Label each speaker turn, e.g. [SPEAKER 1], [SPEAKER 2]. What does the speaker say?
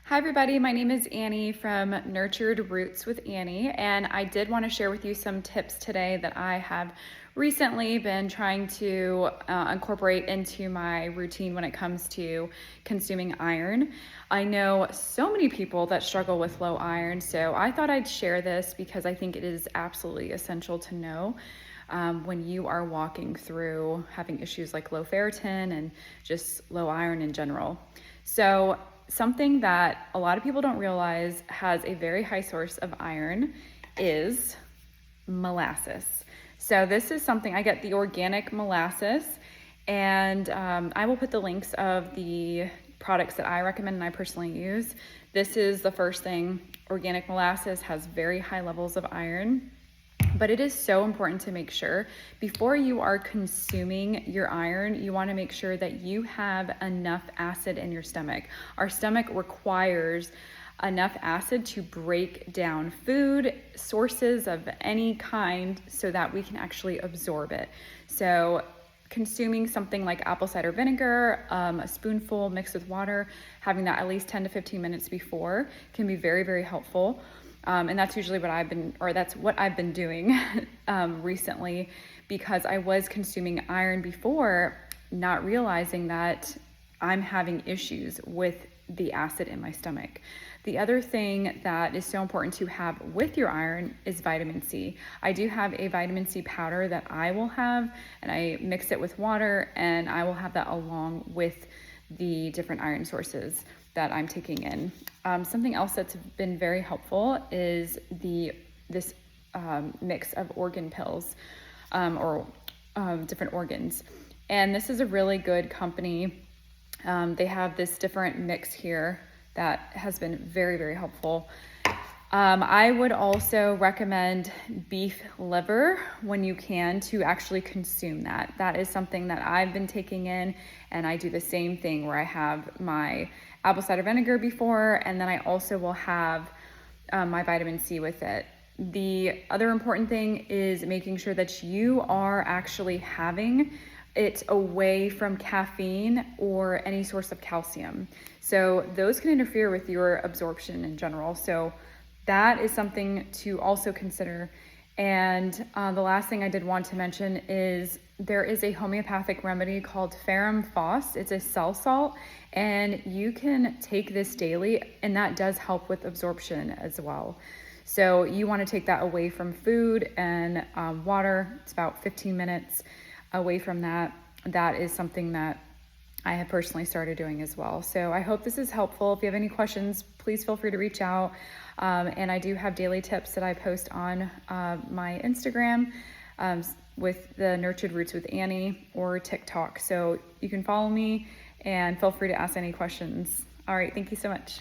[SPEAKER 1] Hi everybody, my name is Annie from Nurtured Roots with Annie, and I did want to share with you some tips today that I have recently been trying to incorporate into my routine when it comes to consuming iron. I know so many people that struggle with low iron, so I thought I'd share this because I think it is absolutely essential to know when you are walking through having issues like low ferritin and just low iron in general. So something that a lot of people don't realize has a very high source of iron is molasses. So this is something, I get the organic molasses, and I will put the links of the products that I recommend and I personally use. This is the first thing. Organic molasses has very high levels of iron. But it is so important to make sure before you are consuming your iron, you want to make sure that you have enough acid in your stomach. Our stomach requires enough acid to break down food, sources of any kind, so that we can actually absorb it. So consuming something like apple cider vinegar, a spoonful mixed with water, having that at least 10 to 15 minutes before can be very, very helpful. And that's usually that's what I've been doing recently, because I was consuming iron before, not realizing that I'm having issues with the acid in my stomach. The other thing that is so important to have with your iron is vitamin C. I do have a vitamin C powder that I will have, and I mix it with water, and I will have that along with the different iron sources that I'm taking in. Something else that's been very helpful is this mix of organ pills or different organs. And this is a really good company. They have this different mix here that has been very, very helpful. I would also recommend beef liver when you can to actually consume that. That is something that I've been taking in, and I do the same thing where I have my apple cider vinegar before, and then I also will have my vitamin C with it. The other important thing is making sure that you are actually having it away from caffeine or any source of calcium. So those can interfere with your absorption in general. So that is something to also consider. And the last thing I did want to mention is there is a homeopathic remedy called Ferrum Phos. It's a cell salt, and you can take this daily, and that does help with absorption as well. So you want to take that away from food and water. It's about 15 minutes away from that. That is something that I have personally started doing as well. So I hope this is helpful. If you have any questions, please feel free to reach out. And I do have daily tips that I post on my Instagram with the Nurtured Roots with Annie, or TikTok. So you can follow me and feel free to ask any questions. All right, thank you so much.